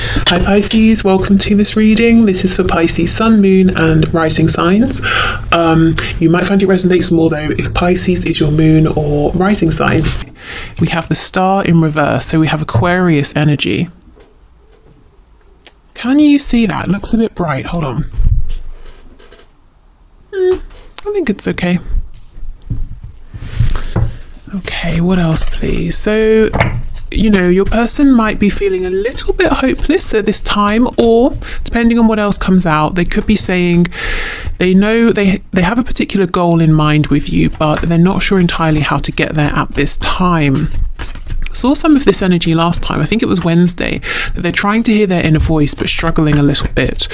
Hi Pisces, welcome to this reading. This is for Pisces Sun, Moon and Rising signs. You might find it resonates more though if Pisces is your moon or rising sign. We have the star in reverse, so we have Aquarius energy. Can you see that? It looks a bit bright. Hold on. I think it's okay. Okay, what else please? So, your person might be feeling a little bit hopeless at this time, or depending on what else comes out, they could be saying they know they have a particular goal in mind with you, but they're not sure entirely how to get there at this time. Saw some of this energy last time, I think it was Wednesday, that they're trying to hear their inner voice but struggling a little bit.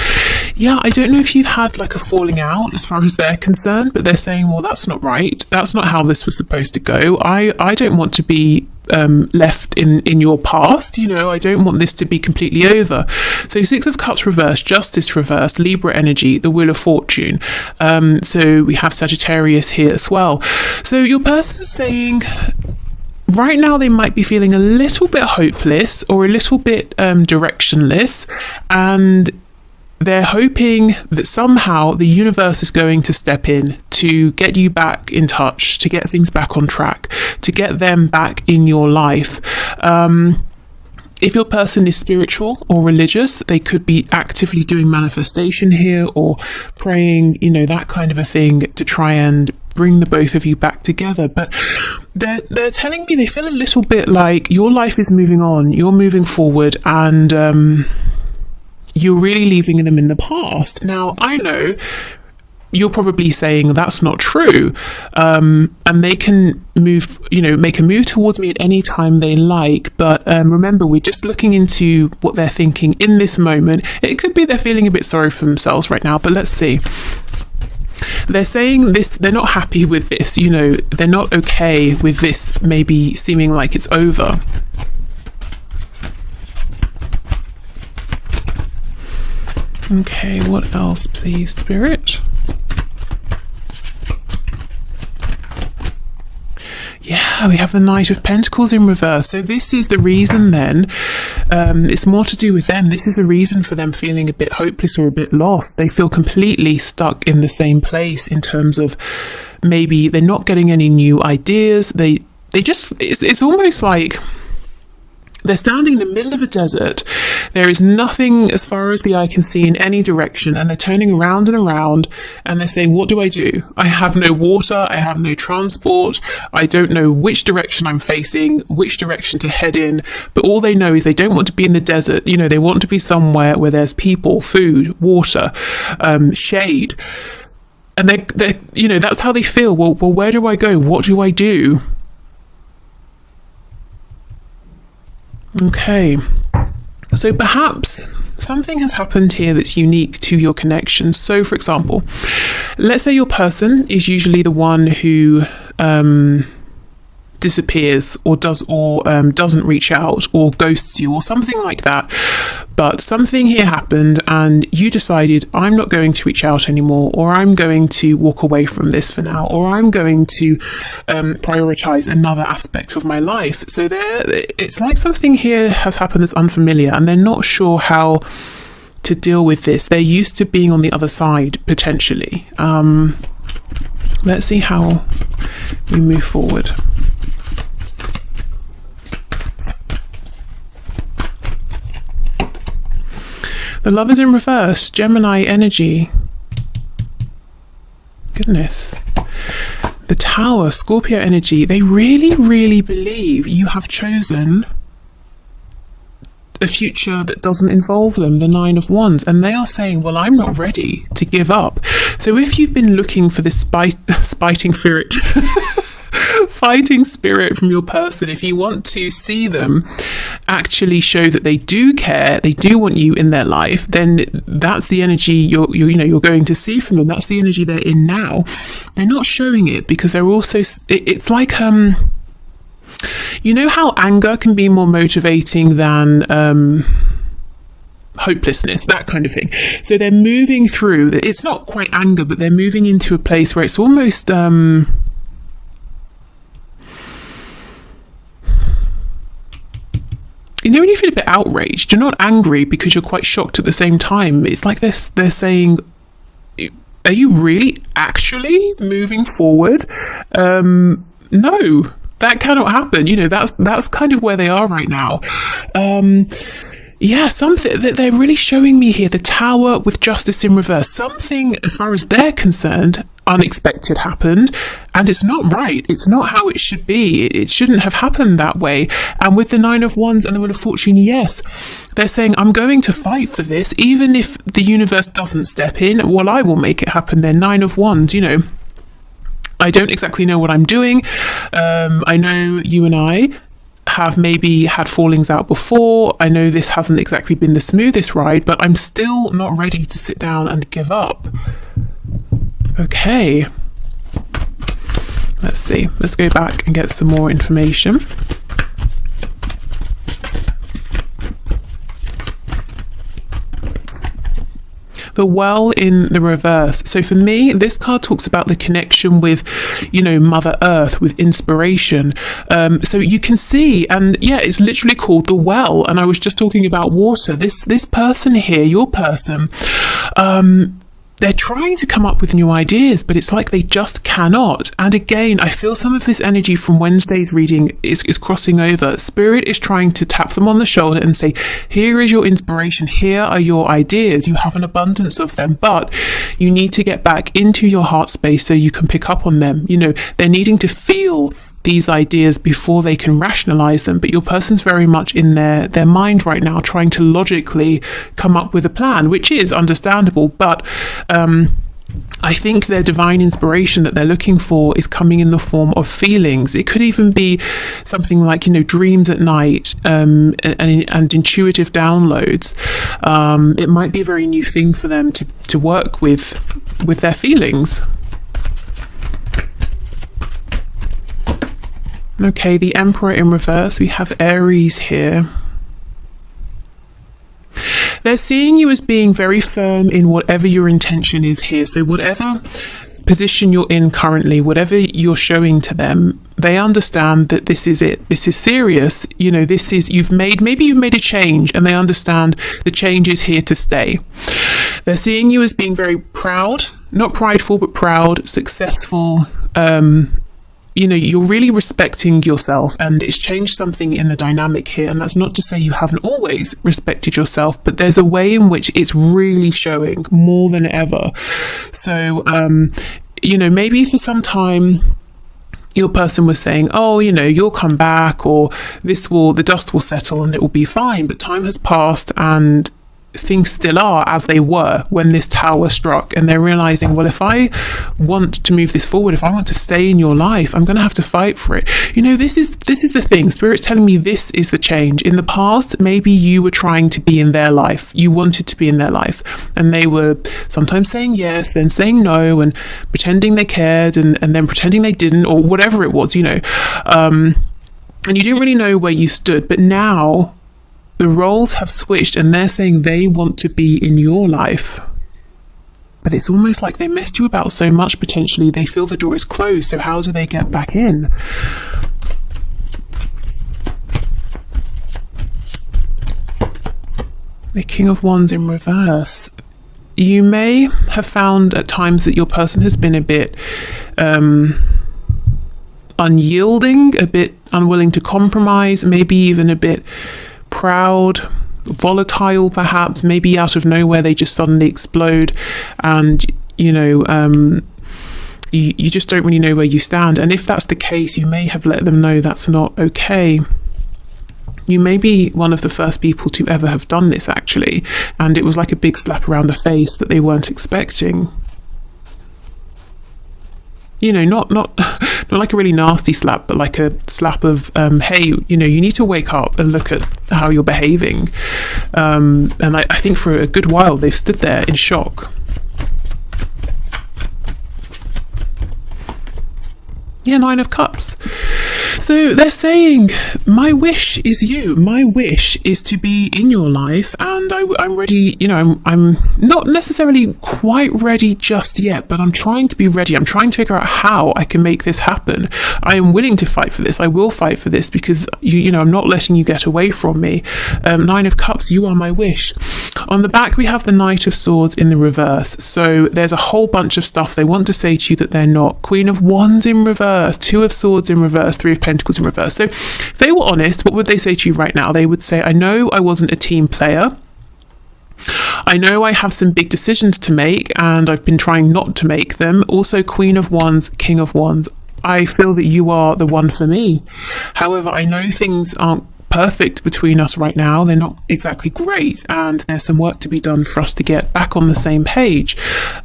Yeah, I don't know if you've had like a falling out as far as they're concerned, but they're saying, well, that's not right. That's not how this was supposed to go. I don't want to be left in your past. I don't want this to be completely over. So 6 of Cups reversed, Justice reversed, Libra energy, the Wheel of Fortune. So we have Sagittarius here as well. So your person's saying right now they might be feeling a little bit hopeless or a little bit directionless, and they're hoping that somehow the universe is going to step in to get you back in touch, to get things back on track, to get them back in your life. If your person is spiritual or religious, they could be actively doing manifestation here or praying, that kind of a thing to try and bring the both of you back together. But they're telling me they feel a little bit like your life is moving on, you're moving forward, and you're really leaving them in the past. Now, I know you're probably saying that's not true, and they can move, make a move towards me at any time they like. But remember, we're just looking into what they're thinking in this moment. It could be they're feeling a bit sorry for themselves right now, but let's see. They're saying this, they're not happy with this, they're not okay with this maybe seeming like it's over. Okay, what else please, Spirit? Yeah, we have the Knight of Pentacles in reverse. So this is the reason then, it's more to do with them. This is the reason for them feeling a bit hopeless or a bit lost. They feel completely stuck in the same place in terms of maybe they're not getting any new ideas. They just, it's almost like they're standing in the middle of a desert. There is nothing as far as the eye can see in any direction, and they're turning around and around, and they're saying, what do? I have no water, I have no transport, I don't know which direction I'm facing, which direction to head in, but all they know is they don't want to be in the desert. They want to be somewhere where there's people, food, water, shade. And they're that's how they feel. Well, where do I go? What do I do? Okay, so perhaps something has happened here that's unique to your connection. So, for example, let's say your person is usually the one who disappears or doesn't reach out or ghosts you or something like that. But something here happened and you decided, I'm not going to reach out anymore, or I'm going to walk away from this for now, or I'm going to prioritize another aspect of my life. So it's like something here has happened that's unfamiliar, and they're not sure how to deal with this. They're used to being on the other side, potentially. Let's see how we move forward. The Lovers in reverse, Gemini energy. Goodness. The Tower, Scorpio energy. They really, really believe you have chosen a future that doesn't involve them, the 9 of Wands. And they are saying, well, I'm not ready to give up. So if you've been looking for this fighting spirit, fighting spirit from your person, if you want to see them actually show that they do care, they do want you in their life, then that's the energy you're going to see from them. That's the energy they're in now. They're not showing it because they're also, it's like how anger can be more motivating than hopelessness, that kind of thing. So they're moving through, it's not quite anger, but they're moving into a place where it's almost you know, when you feel a bit outraged, you're not angry because you're quite shocked at the same time. It's like they're saying, are you really actually moving forward? No, that cannot happen. You know, that's kind of where they are right now. Yeah, something that they're really showing me here, the Tower with Justice in reverse. Something, as far as they're concerned, unexpected happened, and it's not right. It's not how it should be. It shouldn't have happened that way. And with the Nine of Wands and the Wheel of Fortune, yes, they're saying, I'm going to fight for this, even if the universe doesn't step in. Well, I will make it happen. They're Nine of Wands, you know. I don't exactly know what I'm doing. I know you and I have maybe had fallings out before. I know this hasn't exactly been the smoothest ride, but I'm still not ready to sit down and give up. Okay. Let's see. Let's go back and get some more information. The Well in the reverse. So for me, this card talks about the connection with, you know, Mother Earth, with inspiration. So you can see, and yeah, it's literally called the Well. And I was just talking about water. This person here, your person, they're trying to come up with new ideas, but it's like they just cannot. And again, I feel some of this energy from Wednesday's reading is crossing over. Spirit is trying to tap them on the shoulder and say, here is your inspiration. Here are your ideas. You have an abundance of them, but you need to get back into your heart space so you can pick up on them. You know, they're needing to feel these ideas before they can rationalize them, but your person's very much in their mind right now, trying to logically come up with a plan, which is understandable, but I think their divine inspiration that they're looking for is coming in the form of feelings. It could even be something like, you know, dreams at night, and intuitive downloads. It might be a very new thing for them to work with their feelings. Okay, the Emperor in reverse. We have Aries here. They're seeing you as being very firm in whatever your intention is here. So whatever position you're in currently, whatever you're showing to them, they understand that this is it. This is serious. You know, this is, maybe you've made a change, and they understand the change is here to stay. They're seeing you as being very proud, not prideful, but proud, successful, you know, you're really respecting yourself, and it's changed something in the dynamic here. And that's not to say you haven't always respected yourself, but there's a way in which it's really showing more than ever. So, you know, maybe for some time your person was saying, oh, you know, you'll come back, or the dust will settle and it will be fine. But time has passed, and things still are as they were when this tower struck, and they're realizing, well, if I want to move this forward, if I want to stay in your life, I'm going to have to fight for it. You know, this is the thing. Spirit's telling me this is the change. In the past, maybe you were trying to be in their life, you wanted to be in their life, and they were sometimes saying yes, then saying no, and pretending they cared, and then pretending they didn't, or whatever it was, you know, and you didn't really know where you stood. But now the roles have switched, and they're saying they want to be in your life. But it's almost like they messed you about so much, potentially, they feel the door is closed. So how do they get back in? The King of Wands in reverse. You may have found at times that your person has been a bit unyielding, a bit unwilling to compromise, maybe even a bit proud, volatile, perhaps. Maybe out of nowhere they just suddenly explode, and you know, you just don't really know where you stand. And if that's the case, you may have let them know that's not okay. You may be one of the first people to ever have done this, actually, and it was like a big slap around the face that they weren't expecting. You know, not like a really nasty slap, but like a slap of, hey, you know, you need to wake up and look at how you're behaving. And I think for a good while they've stood there in shock. Yeah, Nine of Cups. So they're saying, my wish is you. My wish is to be in your life, and I'm ready. You know, I'm not necessarily quite ready just yet, but I'm trying to be ready. I'm trying to figure out how I can make this happen. I am willing to fight for this. I will fight for this because you know, I'm not letting you get away from me. Nine of Cups, you are my wish. On the back, we have the Knight of Swords in the reverse. So there's a whole bunch of stuff they want to say to you that they're not. Queen of Wands in reverse, Two of Swords in reverse, Three of Pentacles in reverse. So if they were honest, what would they say to you right now? They would say, I know I wasn't a team player. I know I have some big decisions to make and I've been trying not to make them. Also, Queen of Wands, King of Wands. I feel that you are the one for me. However, I know things aren't perfect between us right now. They're not exactly great, and there's some work to be done for us to get back on the same page.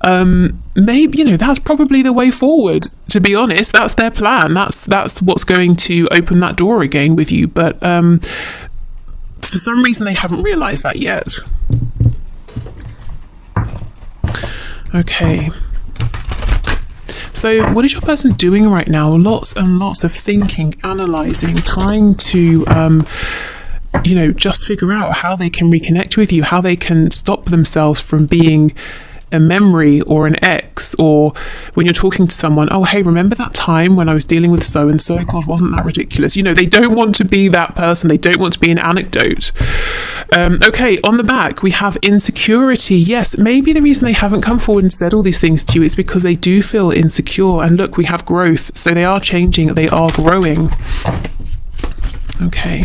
Maybe, you know, that's probably the way forward, to be honest. That's their plan. That's what's going to open that door again with you. But for some reason, they haven't realized that yet. Okay. So what is your person doing right now? Lots and lots of thinking, analysing, trying to, you know, just figure out how they can reconnect with you, how they can stop themselves from being a memory or an ex, or when you're talking to someone, oh, hey, remember that time when I was dealing with so-and-so? God, wasn't that ridiculous? You know, they don't want to be that person. They don't want to be an anecdote. Okay, on the back, we have insecurity. Yes, maybe the reason they haven't come forward and said all these things to you is because they do feel insecure. And look, we have growth. So they are changing. They are growing. Okay.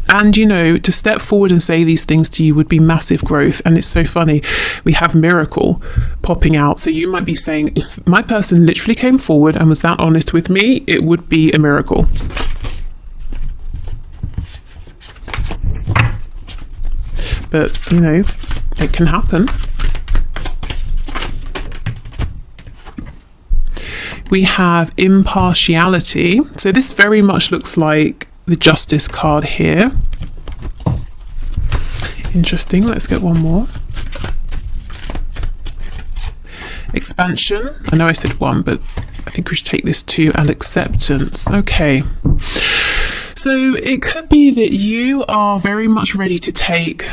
And, you know, to step forward and say these things to you would be massive growth. And it's so funny. We have miracle popping out. So you might be saying, if my person literally came forward and was that honest with me, it would be a miracle. But, you know, it can happen. We have impartiality. So this very much looks like the Justice card here. Interesting. Let's get one more. Expansion. I know I said one, but I think we should take this two. And acceptance. Okay. So it could be that you are very much ready to take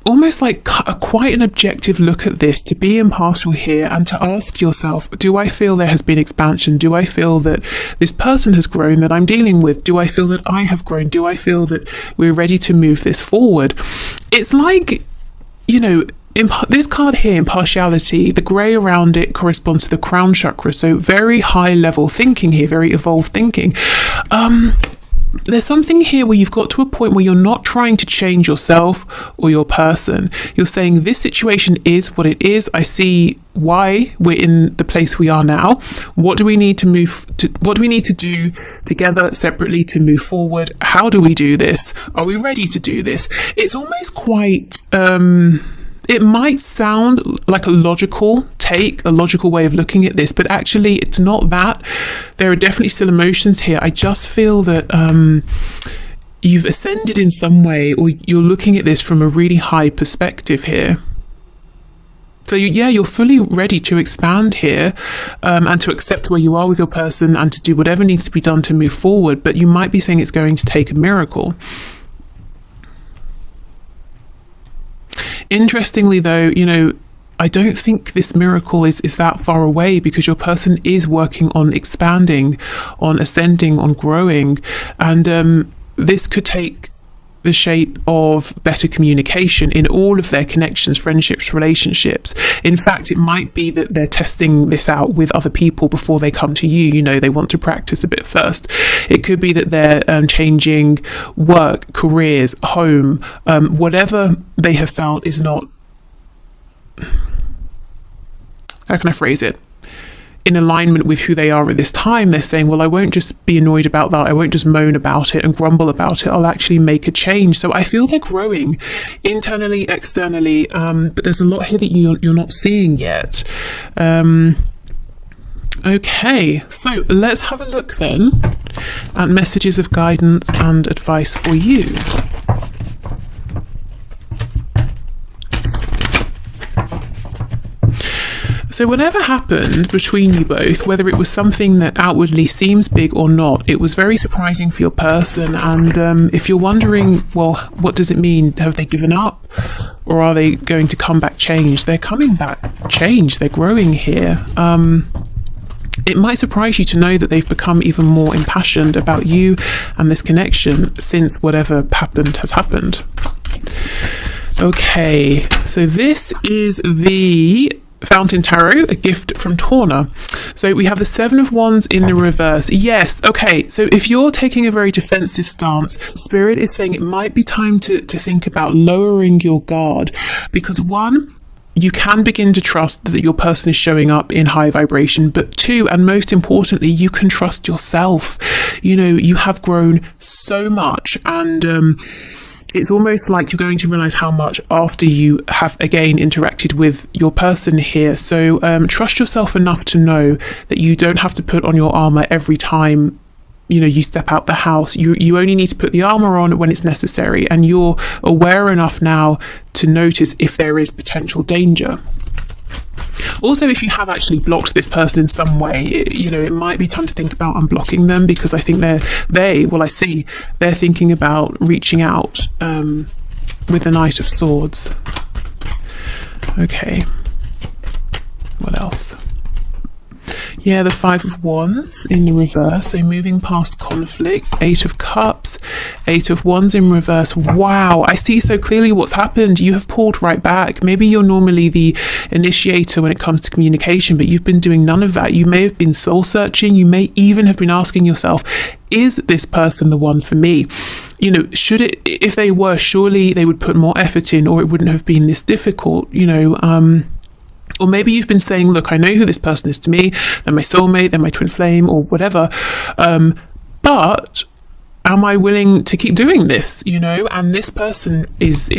almost like quite an objective look at this, to be impartial here and to ask yourself, do I feel there has been expansion? Do I feel that this person has grown that I'm dealing with? Do I feel that I have grown? Do I feel that we're ready to move this forward? It's like, you know, this card here, impartiality, the grey around it corresponds to the crown chakra. So very high level thinking here, very evolved thinking. There's something here where you've got to a point where you're not trying to change yourself or your person. You're saying this situation is what it is. I see why we're in the place we are now. What do we need to what do we need to do together, separately, to move forward? How do we do this? Are we ready to do this? It's almost quite it might sound like a logical take, a logical way of looking at this, but actually it's not that. There are definitely still emotions here. I just feel that you've ascended in some way, or you're looking at this from a really high perspective here. So you're fully ready to expand here, and to accept where you are with your person and to do whatever needs to be done to move forward. But you might be saying it's going to take a miracle. Interestingly, though, you know, I don't think this miracle is that far away, because your person is working on expanding, on ascending, on growing. And this could take the shape of better communication in all of their connections, friendships, relationships. In fact, it might be that they're testing this out with other people before they come to you. You know, they want to practice a bit first. It could be that they're changing work, careers, home, whatever they have felt is not, how can I phrase it, in alignment with who they are at this time. They're saying, well, I won't just be annoyed about that. I won't just moan about it and grumble about it. I'll actually make a change. So I feel they're growing internally, externally, but there's a lot here that you're not seeing yet. Okay, so let's have a look then at messages of guidance and advice for you. So whatever happened between you both, whether it was something that outwardly seems big or not, it was very surprising for your person. And if you're wondering, well, what does it mean? Have they given up? Or are they going to come back changed? They're coming back changed. They're growing here. It might surprise you to know that they've become even more impassioned about you and this connection since whatever happened has happened. Okay, so this is the Fountain Tarot, a gift from Torna. So we have the Seven of Wands in the reverse. Yes, okay, so if you're taking a very defensive stance, Spirit is saying it might be time to think about lowering your guard, because one, you can begin to trust that your person is showing up in high vibration, but two, and most importantly, you can trust yourself. You know, you have grown so much, and it's almost like you're going to realize how much after you have again interacted with your person here. So trust yourself enough to know that you don't have to put on your armor every time you step out the house. You only need to put the armor on when it's necessary, and you're aware enough now to notice if there is potential danger. Also, if you have actually blocked this person in some way, it might be time to think about unblocking them, because I think they're thinking about reaching out with the Knight of Swords. Okay, what else? Yeah, the Five of Wands in the reverse, so moving past conflict. Eight of Cups, Eight of Wands in reverse. Wow, I see so clearly what's happened. You have pulled right back. Maybe you're normally the initiator when it comes to communication, but you've been doing none of that. You may have been soul searching. You may even have been asking yourself, is this person the one for me? If they were, surely they would put more effort in, or it wouldn't have been this difficult, Or maybe you've been saying, look, I know who this person is to me. They're my soulmate, they're my twin flame, or whatever. But am I willing to keep doing this? And this person is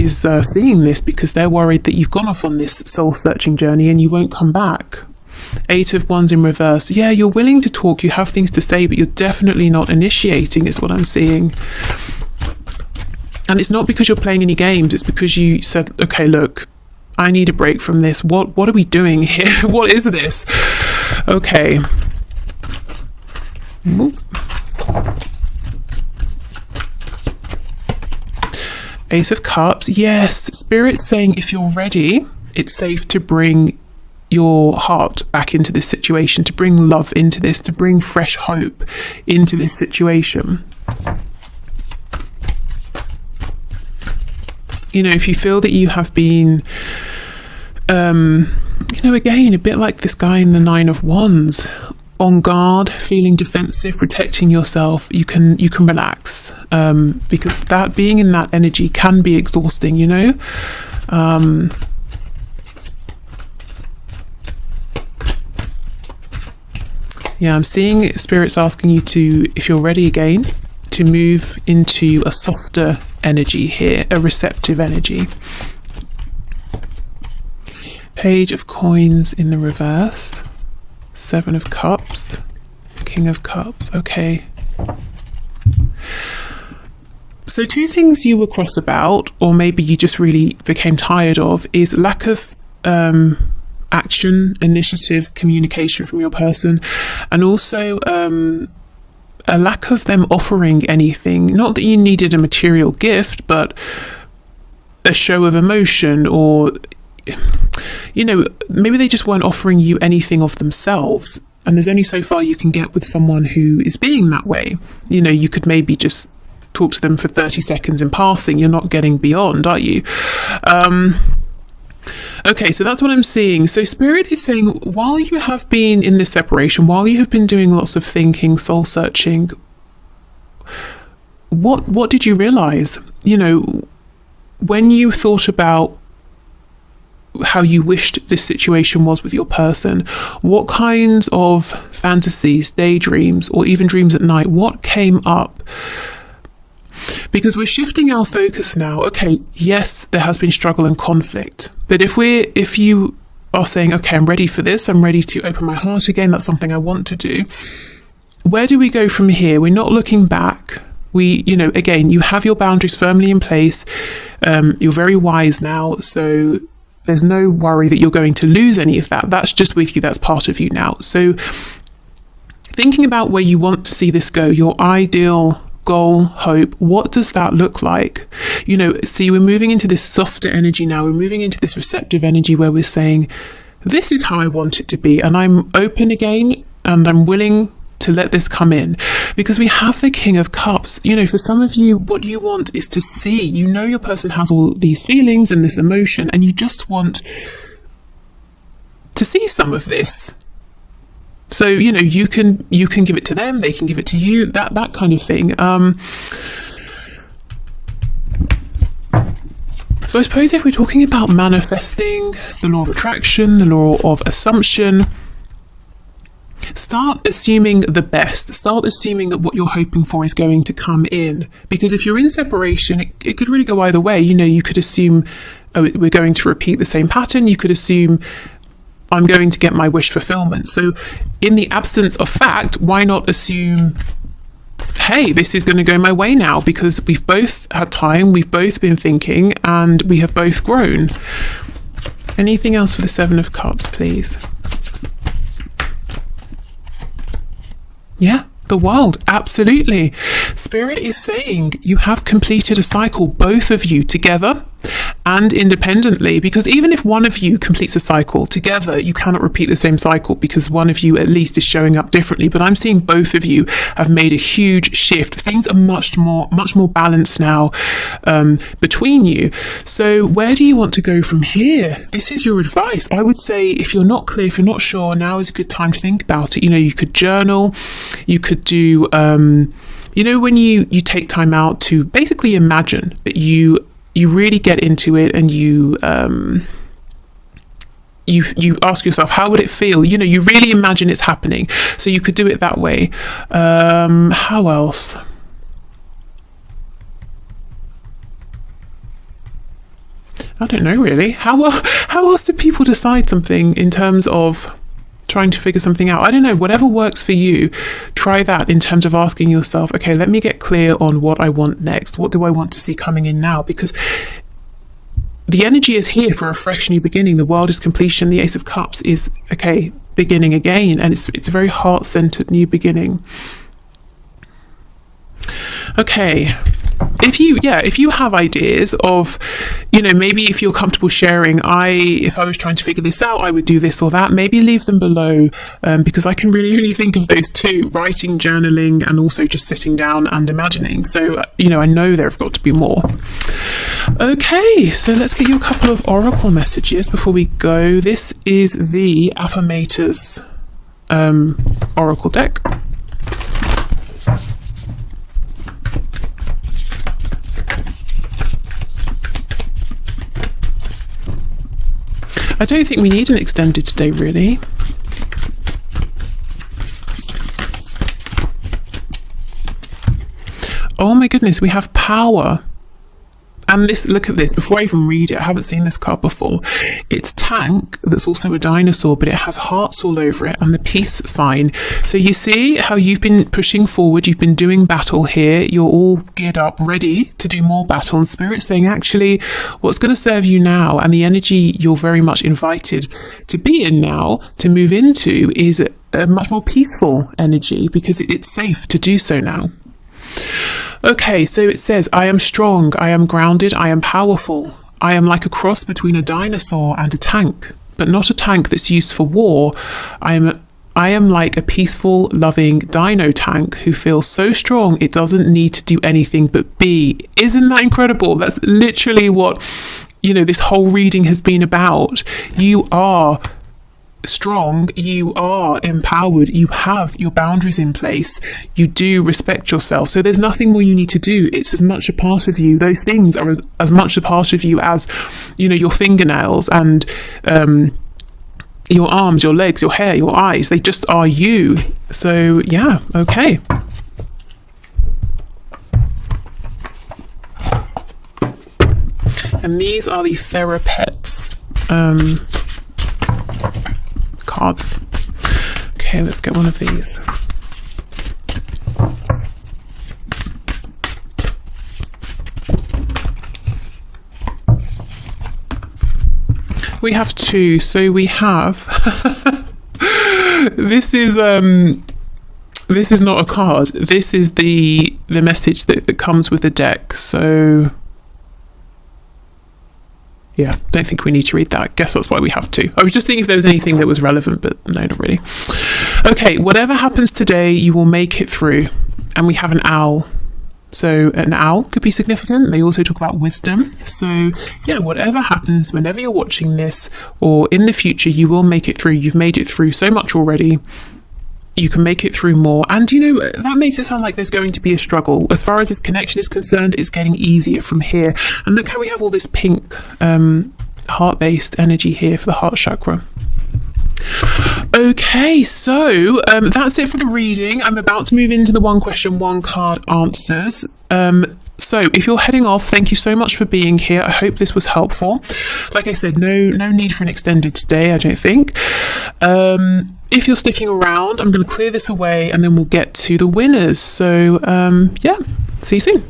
seeing this because they're worried that you've gone off on this soul searching journey and you won't come back. Eight of Wands in reverse. Yeah, you're willing to talk. You have things to say, but you're definitely not initiating, is what I'm seeing. And it's not because you're playing any games. It's because you said, okay, look, I need a break from this. What are we doing here? What is this? Okay. Ace of Cups. Yes, Spirit's saying if you're ready, it's safe to bring your heart back into this situation, to bring love into this, to bring fresh hope into this situation. If you feel that you have been, again, a bit like this guy in the Nine of Wands, on guard, feeling defensive, protecting yourself, you can relax, because that being in that energy can be exhausting, Yeah, I'm seeing Spirit's asking you to, if you're ready again, to move into a softer energy here, a receptive energy. Page of Coins in the reverse, Seven of Cups, King of Cups. Okay. So two things you were cross about, or maybe you just really became tired of, is lack of action, initiative, communication from your person, and also a lack of them offering anything. Not that you needed a material gift, but a show of emotion, or maybe they just weren't offering you anything of themselves, and there's only so far you can get with someone who is being that way. You could maybe just talk to them for 30 seconds in passing. You're not getting beyond, are you? Okay, so that's what I'm seeing. So Spirit is saying, while you have been in this separation, while you have been doing lots of thinking, soul searching, what did you realize? When you thought about how you wished this situation was with your person, what kinds of fantasies, daydreams, or even dreams at night, what came up? Because we're shifting our focus now. Okay, yes, there has been struggle and conflict, but if you are saying, okay, I'm ready for this, I'm ready to open my heart again, that's something I want to do, where do we go from here? We're not looking back. Again, you have your boundaries firmly in place. You're very wise now, so There's no worry that you're going to lose any of that. That's just with you. That's part of you now. So thinking about where you want to see this go, your ideal goal, hope, what does that look like? You know, see, we're moving into this softer energy now. We're moving into this receptive energy where we're saying, this is how I want it to be. And I'm open again, and I'm willing to let this come in, because we have the King of Cups. You know, for some of you, what you want is to see, you know, your person has all these feelings and this emotion, and you just want to see some of this. So, you know, you can give it to them, they can give it to you, that kind of thing. So I suppose if we're talking about manifesting, the law of attraction, the law of assumption, start assuming the best. Start assuming that what you're hoping for is going to come in. Because if you're in separation, it could really go either way. You know, you could assume, oh, we're going to repeat the same pattern. You could assume, I'm going to get my wish fulfillment. So in the absence of fact, why not assume, hey, this is going to go my way now, because we've both had time, we've both been thinking, and we have both grown. Anything else for the Seven of Cups, please? Yeah, the World, absolutely. Spirit is saying you have completed a cycle, both of you together and independently, because even if one of you completes a cycle together, you cannot repeat the same cycle, because one of you at least is showing up differently. But I'm seeing both of you have made a huge shift. Things are much more balanced now between you. So where do you want to go from here? This is your advice. I would say, if you're not clear, if you're not sure, now is a good time to think about it. You know, you could journal, you could do you know, when you take time out to basically imagine that you really get into it, and you ask yourself, how would it feel? You know, you really imagine it's happening. So you could do it that way. How else? I don't know, really. How else do people decide something in terms of trying to figure something out? I don't know, whatever works for you, try that in terms of asking yourself, okay, let me get clear on what I want next. What do I want to see coming in now? Because the energy is here for a fresh new beginning. The World is completion. The Ace of Cups is, okay, beginning again. And it's a very heart-centered new beginning. Okay. If you have ideas of, you know, maybe if you're comfortable sharing, if I was trying to figure this out, I would do this or that, maybe leave them below, because I can really only think of those two: writing, journaling, and also just sitting down and imagining. So, you know, I know there have got to be more. Okay, so let's get you a couple of oracle messages before we go. This is the Affirmators oracle deck. I don't think we need an extended today, really. Oh my goodness, we have power. And this, look at this, before I even read it, I haven't seen this card before. It's tank, that's also a dinosaur, but it has hearts all over it, and the peace sign. So you see how you've been pushing forward, you've been doing battle here, you're all geared up, ready to do more battle, and Spirit's saying, actually, what's going to serve you now, and the energy you're very much invited to be in now, to move into, is a much more peaceful energy, because it's safe to do so now. Okay, so it says, I am strong, I am grounded, I am powerful. I am like a cross between a dinosaur and a tank, but not a tank that's used for war. I am like a peaceful, loving dino tank who feels so strong it doesn't need to do anything but be. Isn't that incredible? That's literally what, you know, this whole reading has been about. You are strong, you are empowered, you have your boundaries in place, you do respect yourself, so there's nothing more you need to do. It's as much a part of you, those things are as much a part of you as, you know, your fingernails and your arms, your legs, your hair, your eyes. They just are you. So yeah, okay. And these are the Therapets cards. Okay, let's get one of these. We have two. So we have this is not a card. This is the message that comes with the deck. So yeah, don't think we need to read that. Guess that's why we have two. I was just thinking if there was anything that was relevant, but no, not really. Okay, whatever happens today, you will make it through. And we have an owl. So an owl could be significant. They also talk about wisdom. So yeah, whatever happens, whenever you're watching this or in the future, you will make it through. You've made it through so much already. You can make it through more. And you know, that makes it sound like there's going to be a struggle. As far as this connection is concerned, it's getting easier from here. And look how we have all this pink heart-based energy here for the heart chakra. Okay, so that's it for the reading. I'm about to move into the one question, one card answers. So if you're heading off, thank you so much for being here. I hope this was helpful. Like I said, no need for an extended stay, I don't think. If you're sticking around, I'm going to clear this away and then we'll get to the winners. So yeah, see you soon.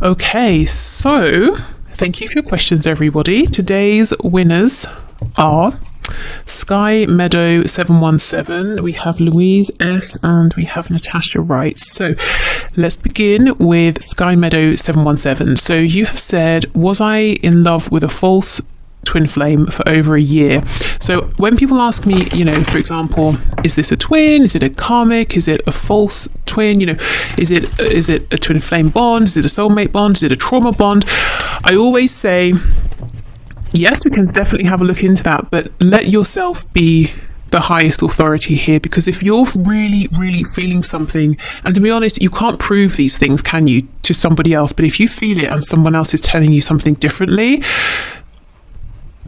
Okay, so thank you for your questions, everybody. Today's winners are Sky Meadow 717, we have Louise S, and we have Natasha Wright. So let's begin with Sky Meadow 717. So you have said, was I in love with a false twin flame for over a year? So when people ask me, you know, for example, is this a twin? Is it a karmic? Is it a false twin? You know, is it a twin flame bond? Is it a soulmate bond? Is it a trauma bond? I always say, yes, we can definitely have a look into that, but let yourself be the highest authority here, because if you're really feeling something, and to be honest, you can't prove these things, can you, to somebody else, but if you feel it and someone else is telling you something differently,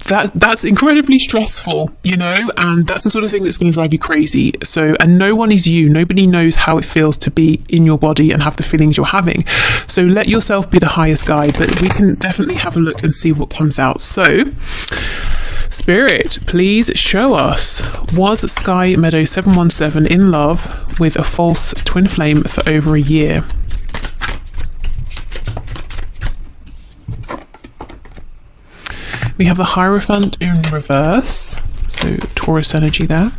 that's incredibly stressful, you know, and that's the sort of thing that's going to drive you crazy. So, and no one is you. Nobody knows how it feels to be in your body and have the feelings you're having. So let yourself be the highest guide, but we can definitely have a look and see what comes out. So, Spirit, please show us, was Sky Meadow 717 in love with a false twin flame for over a year? We have the Hierophant in reverse, so Taurus energy there.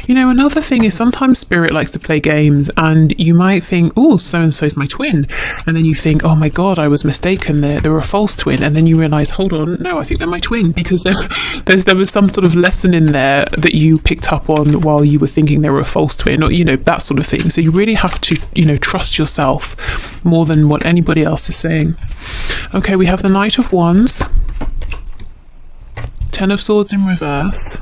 You know, another thing is sometimes Spirit likes to play games, and you might think, oh, so-and-so's my twin. And then you think, oh my God, I was mistaken. They're a false twin. And then you realise, hold on, no, I think they're my twin, because there was some sort of lesson in there that you picked up on while you were thinking they were a false twin, or, you know, that sort of thing. So you really have to, you know, trust yourself more than what anybody else is saying. Okay, we have the Knight of Wands, Ten of Swords in reverse,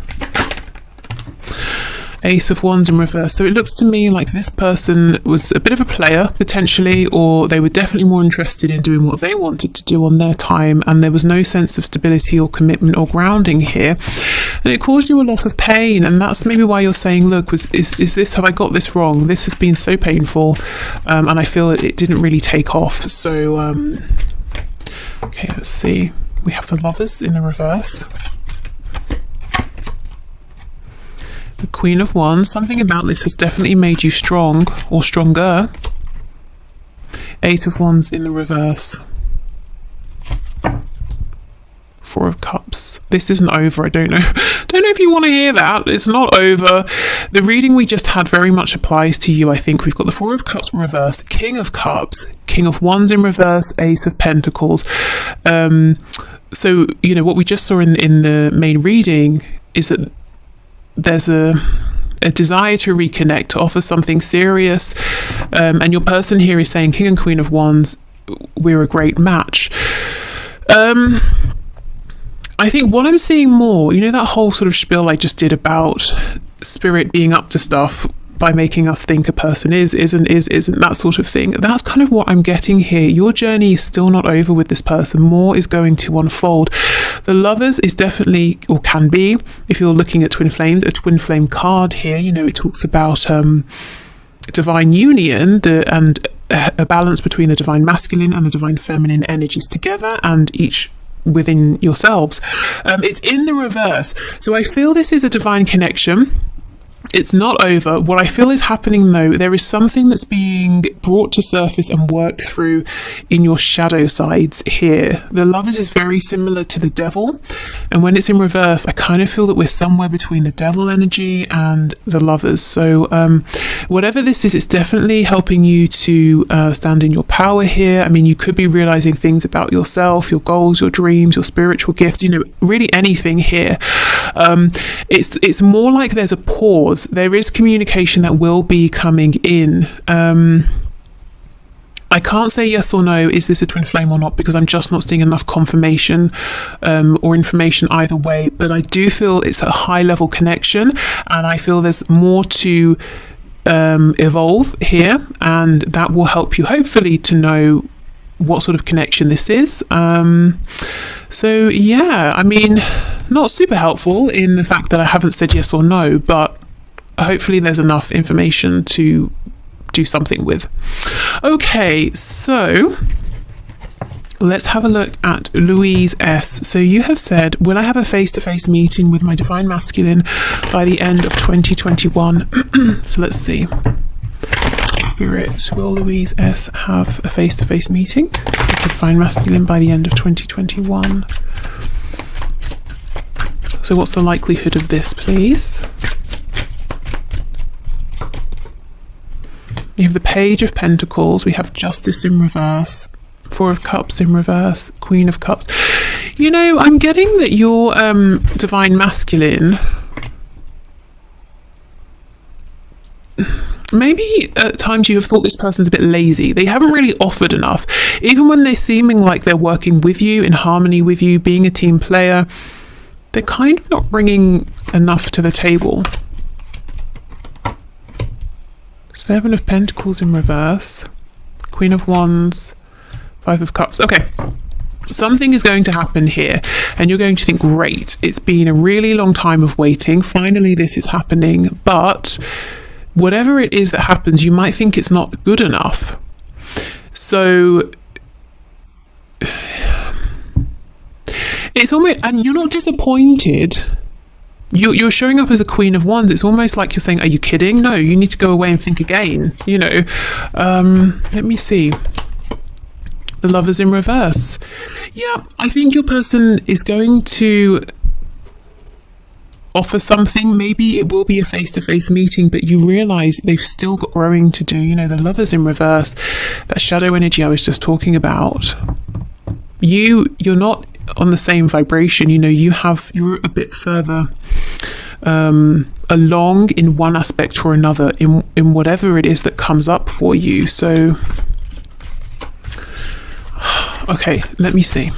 Ace of Wands in reverse. So it looks to me like this person was a bit of a player, potentially, or they were definitely more interested in doing what they wanted to do on their time, and there was no sense of stability or commitment or grounding here, and it caused you a lot of pain. And that's maybe why you're saying, look, is this, have I got this wrong? This has been so painful, and I feel it didn't really take off. So okay, let's see, we have the Lovers in the reverse, the Queen of Wands. Something about this has definitely made you strong or stronger. Eight of Wands in the reverse. Four of Cups. This isn't over. I don't know if you want to hear that. It's not over. The reading we just had very much applies to you, I think. We've got the Four of Cups reversed, King of Cups, King of Wands in reverse, Ace of Pentacles. So, you know, what we just saw in the main reading is that there's a desire to reconnect, to offer something serious, and your person here is saying, King and Queen of Wands, we're a great match. I think what I'm seeing more, you know, that whole sort of spiel I just did about Spirit being up to stuff by making us think a person isn't, that sort of thing. That's kind of what I'm getting here. Your journey is still not over with this person. More is going to unfold. The Lovers is definitely, or can be, if you're looking at twin flames, a twin flame card here. You know, it talks about divine union and a balance between the divine masculine and the divine feminine energies together, and each within yourselves. It's in the reverse. So I feel this is a divine connection. It's not over. What I feel is happening though, there is something that's being brought to surface and worked through in your shadow sides here. The Lovers is very similar to the Devil, and when it's in reverse, I kind of feel that we're somewhere between the Devil energy and the Lovers. So whatever this is, it's definitely helping you to stand in your power here. I mean, you could be realizing things about yourself, your goals, your dreams, your spiritual gifts, you know, really anything here. It's more like there's a pause. There is communication that will be coming in. I can't say yes or no, is this a twin flame or not, because I'm just not seeing enough confirmation or information either way. But I do feel it's a high level connection, and I feel there's more to evolve here, and that will help you hopefully to know what sort of connection this is. So yeah, I mean, not super helpful in the fact that I haven't said yes or no, but hopefully there's enough information to do something with. Okay, so let's have a look at Louise S. So you have said, will I have a face-to-face meeting with my divine masculine by the end of 2021? So let's see. Spirit, will Louise S have a face-to-face meeting with the divine masculine by the end of 2021? So what's the likelihood of this, please? We have the Page of Pentacles, we have Justice in reverse, Four of Cups in reverse, Queen of Cups. You know, I'm getting that your divine masculine, maybe at times you have thought this person's a bit lazy. They haven't really offered enough. Even when they're seeming like they're working with you, in harmony with you, being a team player, they're kind of not bringing enough to the table. Seven of Pentacles in reverse, Queen of Wands, Five of Cups. Okay, something is going to happen here, and you're going to think, great, it's been a really long time of waiting. Finally, this is happening. But whatever it is that happens, you might think it's not good enough. So it's almost, and you're not disappointed. You're showing up as a Queen of Wands. It's almost like you're saying, are you kidding? No, you need to go away and think again, you know. Let me see. The Lovers in reverse. Yeah, I think your person is going to offer something. Maybe it will be a face-to-face meeting, but you realize they've still got growing to do. You know, the Lovers in reverse, that shadow energy I was just talking about. You're not on the same vibration. You know, you're a bit further along in one aspect or another in whatever it is that comes up for you. So okay, let me see.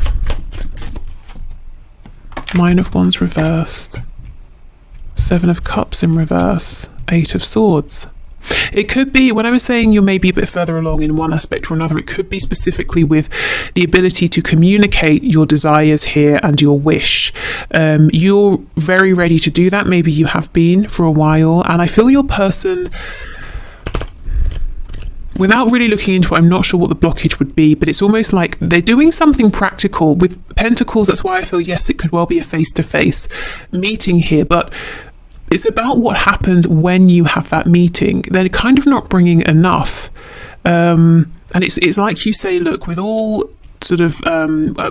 Nine of Wands reversed, Seven of Cups in reverse, Eight of Swords. It could be, when I was saying you're maybe a bit further along in one aspect or another, it could be specifically with the ability to communicate your desires here and your wish. You're very ready to do that. Maybe you have been for a while, and I feel your person, without really looking into it, I'm not sure what the blockage would be, but it's almost like they're doing something practical with Pentacles. That's why I feel, yes, it could well be a face-to-face meeting here, but it's about what happens when you have that meeting. They're kind of not bringing enough. And it's like you say, look, with all sort of,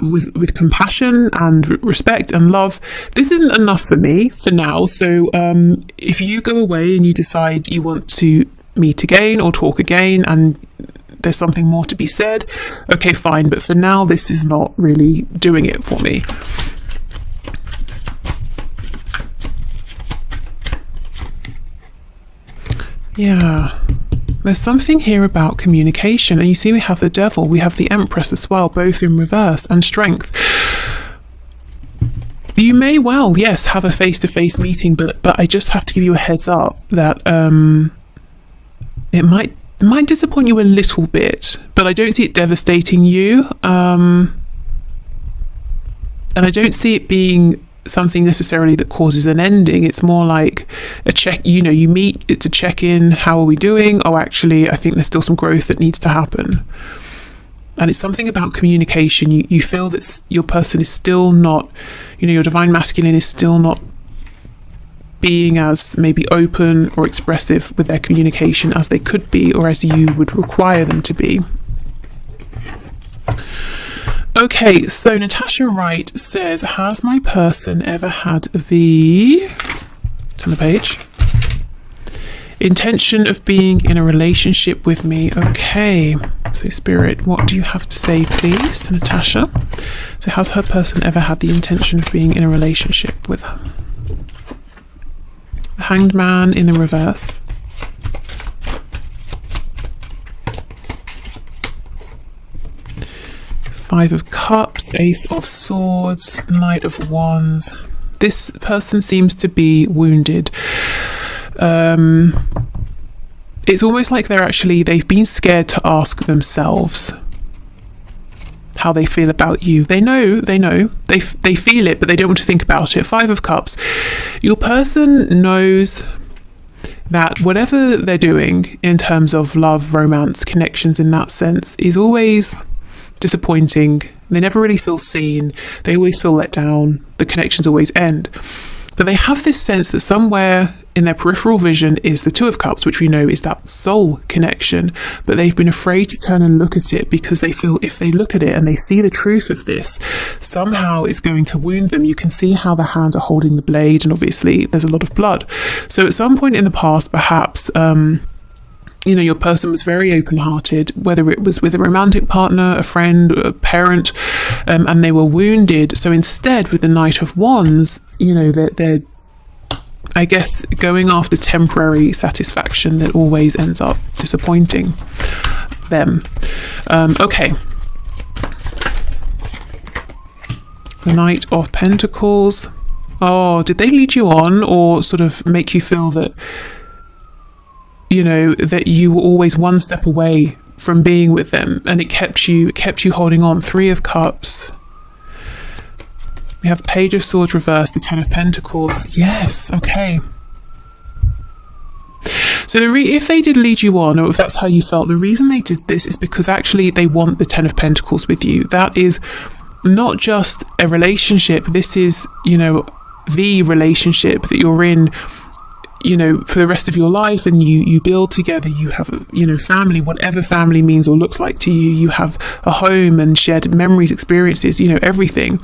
with compassion and respect and love, this isn't enough for me for now. So if you go away and you decide you want to meet again or talk again and there's something more to be said, okay, fine. But for now, this is not really doing it for me. Yeah, there's something here about communication. And you see we have the Devil, we have the Empress as well, both in reverse, and Strength. You may well, yes, have a face-to-face meeting, but I just have to give you a heads up that it might disappoint you a little bit, but I don't see it devastating you. And I don't see it being something necessarily that causes an ending. It's more like a check, you know, you meet, it's a check-in, how are we doing? Oh, actually, I think there's still some growth that needs to happen. And it's something about communication. You feel that your person is still not, you know, your divine masculine is still not being as maybe open or expressive with their communication as they could be, or as you would require them to be. Okay, so Natasha Wright says, has my person ever had the, turn the page, intention of being in a relationship with me? Okay, so Spirit, what do you have to say, please, to Natasha? So has her person ever had the intention of being in a relationship with her? The Hanged Man in the reverse. Five of Cups, Ace of Swords, Knight of Wands. This person seems to be wounded. It's almost like they've been scared to ask themselves how they feel about you. They know, they feel it, but they don't want to think about it. Five of Cups. Your person knows that whatever they're doing in terms of love, romance, connections in that sense is always disappointing. They never really feel seen. They always feel let down. The connections always end. But they have this sense that somewhere in their peripheral vision is the Two of Cups, which we know is that soul connection. But they've been afraid to turn and look at it because they feel if they look at it and they see the truth of this, somehow it's going to wound them. You can see how the hands are holding the blade, and obviously there's a lot of blood. So at some point in the past, perhaps, your person was very open-hearted, whether it was with a romantic partner, a friend, a parent, and they were wounded. So instead, with the Knight of Wands, they're I guess going after temporary satisfaction that always ends up disappointing them. Okay. The Knight of Pentacles. Oh, did they lead you on or sort of make you feel that that you were always one step away from being with them, and it kept you holding on? Three of Cups. We have Page of Swords reversed, the Ten of Pentacles. Yes, okay. So if they did lead you on, or if that's how you felt, the reason they did this is because actually they want the Ten of Pentacles with you. That is not just a relationship. This is, the relationship that you're in, for the rest of your life, and you build together. You have family, whatever family means or looks like to you. You have a home and shared memories, experiences, everything.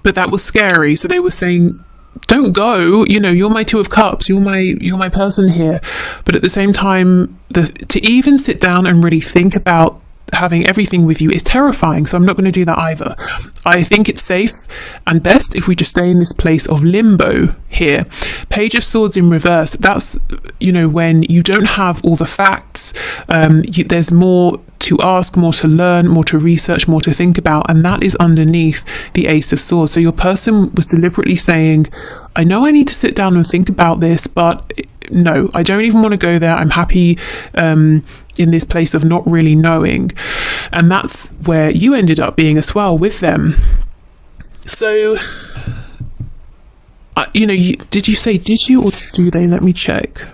But that was scary. So they were saying, don't go, you're my Two of Cups, you're my person here. But at the same time, to even sit down and really think about having everything with you is terrifying. So I'm not going to do that either. I think it's safe and best if we just stay in this place of limbo here. Page of Swords in reverse. That's, when you don't have all the facts, there's more to ask, more to learn, more to research, more to think about, and that is underneath the Ace of Swords. So your person was deliberately saying, I know I need to sit down and think about this, but no, I don't even want to go there. I'm happy in this place of not really knowing. And that's where you ended up being as well with them. So, did you or do they? Let me check.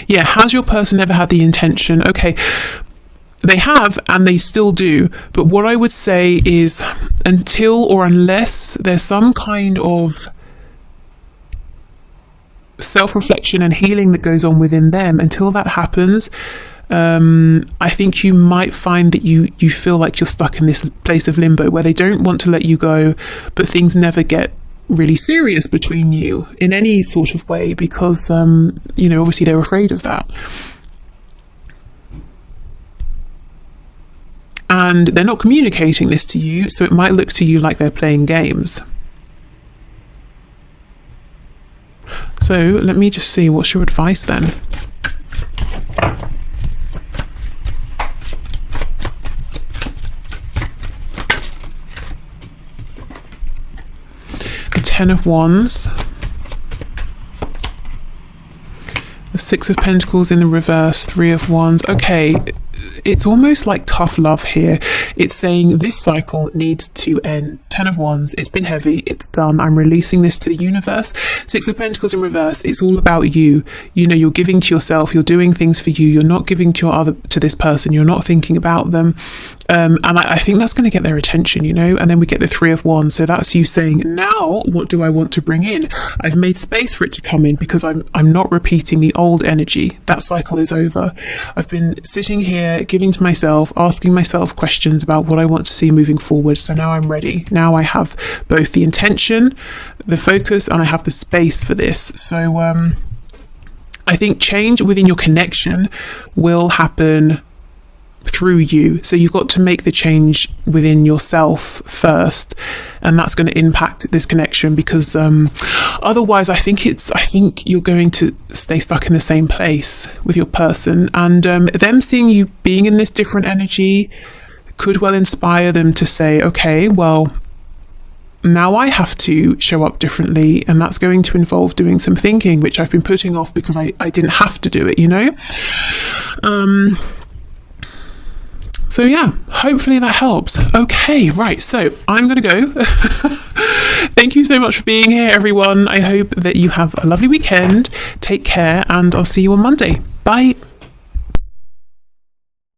Yeah, has your person ever had the intention? Okay, they have, and they still do. But what I would say is, until or unless there's some kind of self-reflection and healing that goes on within them, until that happens, I think you might find that you feel like you're stuck in this place of limbo where they don't want to let you go, but things never get really serious between you in any sort of way because obviously they're afraid of that, and they're not communicating this to you, so it might look to you like they're playing games. So let me just see, what's your advice then? The Ten of Wands. The Six of Pentacles in the reverse, Three of Wands. Okay, it's almost like tough love here. It's saying this cycle needs to end. Ten of Wands, it's been heavy, it's done. I'm releasing this to the universe. Six of Pentacles in reverse, it's all about you. You're giving to yourself, you're doing things for you, you're not giving to this person, you're not thinking about them. And I think that's going to get their attention, you know. And then we get the 3 of Wands. So that's you saying, now what do I want to bring in? I've made space for it to come in because I'm not repeating the old energy. That cycle is over. I've been sitting here, giving to myself, asking myself questions about what I want to see moving forward. So now I'm ready. Now I have both the intention, the focus, and I have the space for this. So I think change within your connection will happen through you. So you've got to make the change within yourself first, and that's going to impact this connection, because otherwise I think you're going to stay stuck in the same place with your person, and them seeing you being in this different energy could well inspire them to say, okay, well, now I have to show up differently, and that's going to involve doing some thinking, which I've been putting off because I didn't have to do it, you know. So yeah, hopefully that helps. Okay, right, so I'm going to go. Thank you so much for being here, everyone. I hope that you have a lovely weekend. Take care, and I'll see you on Monday. Bye.